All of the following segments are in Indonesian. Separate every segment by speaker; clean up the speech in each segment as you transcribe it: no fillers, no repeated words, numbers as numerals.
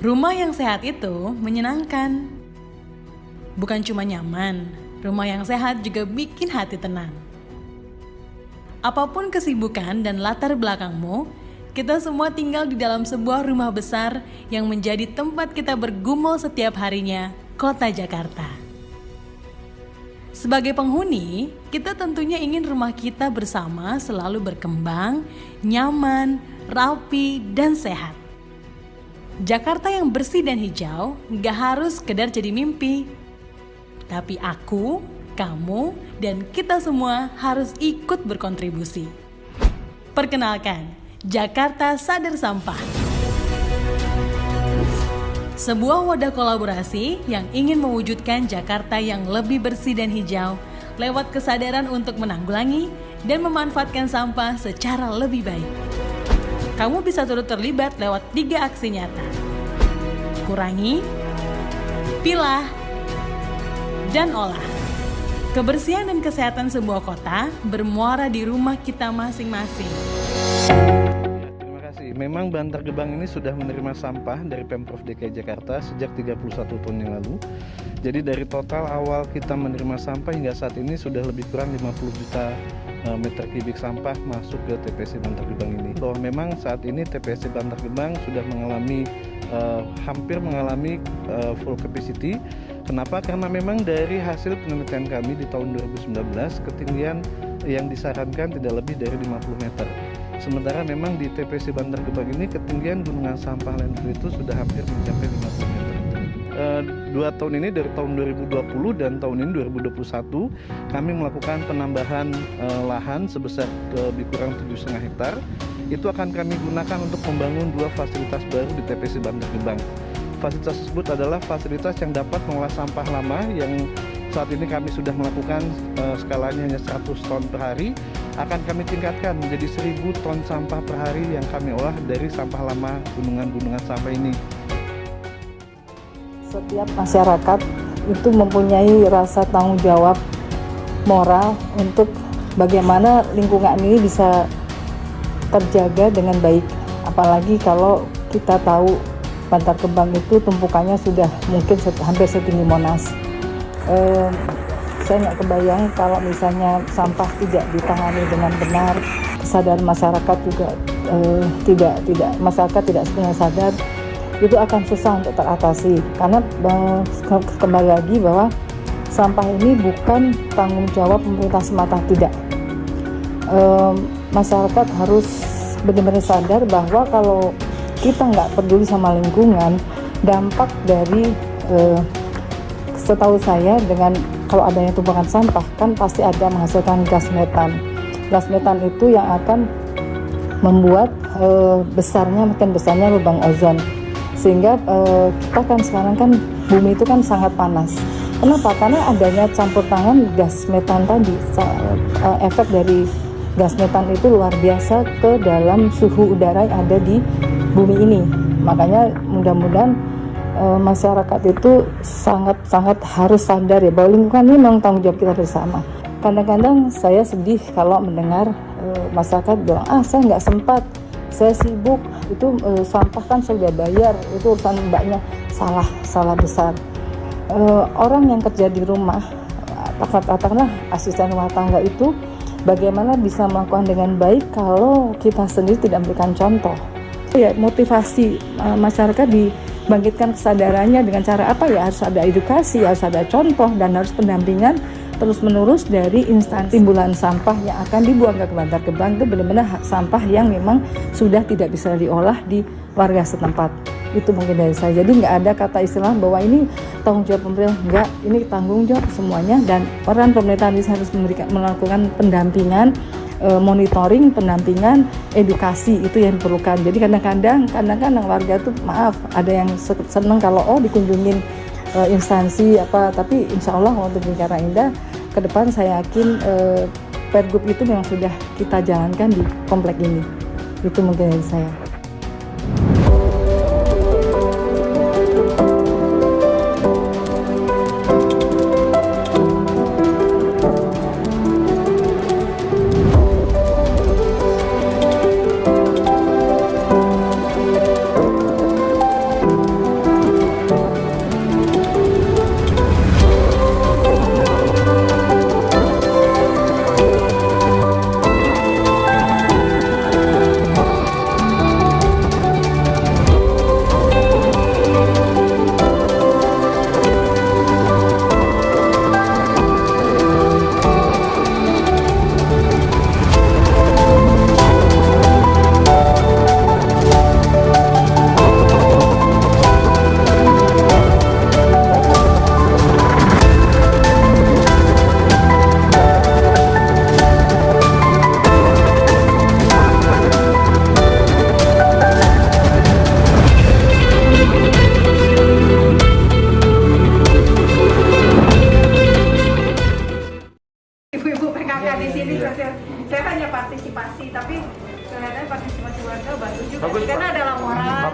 Speaker 1: Rumah yang sehat itu menyenangkan. Bukan cuma nyaman, rumah yang sehat juga bikin hati tenang. Apapun kesibukan dan latar belakangmu, kita semua tinggal di dalam sebuah rumah besar yang menjadi tempat kita bergumul setiap harinya, Kota Jakarta. Sebagai penghuni, kita tentunya ingin rumah kita bersama selalu berkembang, nyaman, rapi, dan sehat. Jakarta yang bersih dan hijau gak harus sekedar jadi mimpi. Tapi aku, kamu, dan kita semua harus ikut berkontribusi. Perkenalkan, Jakarta Sadar Sampah. Sebuah wadah kolaborasi yang ingin mewujudkan Jakarta yang lebih bersih dan hijau lewat kesadaran untuk menanggulangi dan memanfaatkan sampah secara lebih baik. Kamu bisa turut terlibat lewat 3 aksi nyata. Kurangi, pilah, dan olah. Kebersihan dan kesehatan sebuah kota bermuara di rumah kita masing-masing.
Speaker 2: Memang Bantar Gebang ini sudah menerima sampah dari Pemprov DKI Jakarta sejak 31 tahun yang lalu. Jadi dari total awal kita menerima sampah hingga saat ini sudah lebih kurang 50 juta meter kubik sampah masuk ke TPC Bantar Gebang ini. Bahwa memang saat ini TPC Bantar Gebang sudah mengalami hampir mengalami full capacity. Kenapa? Karena memang dari hasil penelitian kami di tahun 2019 ketinggian yang disarankan tidak lebih dari 50 meter. Sementara memang di TPC Bantar Gebang ini ketinggian gunungan sampah landfill itu sudah hampir mencapai 50 meter. 2 tahun ini dari tahun 2020 dan tahun ini 2021 kami melakukan penambahan lahan sebesar lebih kurang 7,5 hektar. Itu akan kami gunakan untuk membangun 2 fasilitas baru di TPC Bantar Gebang. Fasilitas tersebut adalah fasilitas yang dapat mengolah sampah lama yang saat ini kami sudah melakukan skalanya hanya 100 ton per hari, akan kami tingkatkan menjadi 1.000 ton sampah per hari yang kami olah dari sampah lama gunungan-gunungan sampah ini.
Speaker 3: Setiap masyarakat itu mempunyai rasa tanggung jawab moral untuk bagaimana lingkungan ini bisa terjaga dengan baik. Apalagi kalau kita tahu Bantar Gebang itu tumpukannya sudah mungkin hampir setinggi Monas. Saya nggak kebayang kalau misalnya sampah tidak ditangani dengan benar, kesadaran masyarakat juga masyarakat tidak sepenuhnya sadar, itu akan susah untuk teratasi. Karena kembali lagi bahwa sampah ini bukan tanggung jawab pemerintah semata, tidak. Masyarakat harus benar-benar sadar bahwa kalau kita nggak peduli sama lingkungan, dampak dari setahu saya dengan kalau adanya tumpukan sampah kan pasti ada menghasilkan gas metan. Gas metan itu yang akan membuat makin besarnya lubang ozon. Sehingga kita kan sekarang kan bumi itu kan sangat panas. Kenapa? Karena adanya campur tangan gas metan tadi. Efek dari gas metan itu luar biasa ke dalam suhu udara yang ada di bumi ini. Makanya mudah-mudahan masyarakat itu sangat harus sadar ya bahwa lingkungan ini memang tanggung jawab kita bersama. Kadang-kadang saya sedih kalau mendengar masyarakat bilang, saya nggak sempat, saya sibuk, itu sampah kan sudah bayar, itu urusan mbaknya. Salah besar. Orang yang kerja di rumah, katakanlah asisten rumah tangga itu bagaimana bisa melakukan dengan baik kalau kita sendiri tidak memberikan contoh. Ya, motivasi masyarakat dibangkitkan kesadarannya dengan cara apa ya? Harus ada edukasi, harus ada contoh, dan harus pendampingan terus-menerus dari instansi timbulan sampah yang akan dibuang ke Bantar Gebang. Itu benar-benar sampah yang memang sudah tidak bisa diolah di warga setempat. Itu mungkin dari saya. Jadi nggak ada kata istilah bahwa ini tanggung jawab pemerintah, enggak, ini tanggung jawab semuanya, dan peran pemerintah ini harus melakukan pendampingan, monitoring, pendampingan, edukasi, itu yang diperlukan. Jadi kadang-kadang warga tuh ada yang senang kalau dikunjungin instansi apa, tapi insya Allah untuk Lingkaran Indah ke depan saya yakin Pergub itu yang sudah kita jalankan di komplek ini. Itu mungkin dari saya.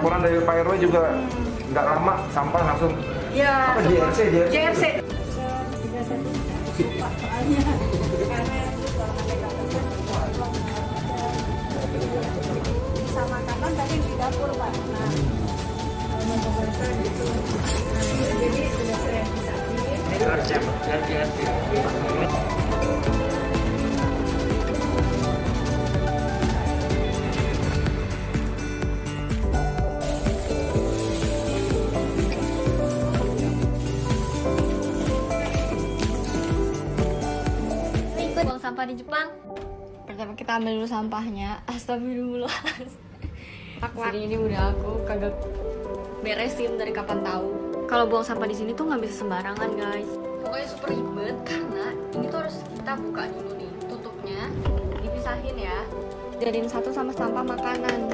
Speaker 4: laporan dari Pak RW juga nggak lama sampah langsung.
Speaker 5: Ya,
Speaker 4: Apa JRC?
Speaker 5: Bisa makanan tapi di dapur Pak. Nah, jadi sudah sterilisasi.
Speaker 6: Ikut buang sampah di Jepang. Pertama kita ambil dulu sampahnya. Astagfirullah. Jadi ini udah aku kagak beresin dari kapan tahu. Kalau buang sampah di sini tuh nggak bisa sembarangan guys. Pokoknya super ribet karena ini tuh harus kita buka dulu nih tutupnya, dipisahin ya. Jadiin satu sama sampah makanan.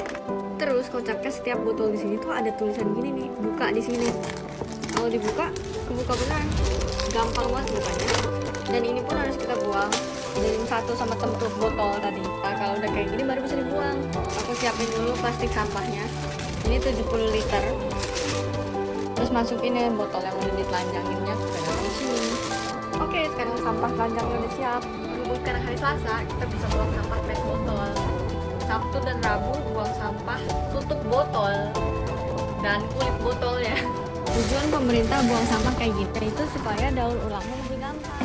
Speaker 6: Terus kocaknya setiap botol di sini tuh ada tulisan gini nih, buka di sini. Kalau dibuka, kebuka beneran. Gampang banget bukanya. Dan ini pun harus kita buang. Jadiin satu sama tutup botol tadi. Nah, kalau udah kayak gini baru bisa dibuang. Aku siapin dulu plastik sampahnya. Ini 70 liter. Terus masukin ya botol yang udah ditelanjanginnya ke dalam sini. Oke, sekarang sampah telanjangnya udah siap. Berhubung sekarang hari Selasa, kita bisa buang sampah PET botol. Sabtu dan Rabu buang sampah tutup botol dan kulit botolnya. Tujuan pemerintah buang sampah kayak gitu itu supaya daur ulangnya lebih gampang.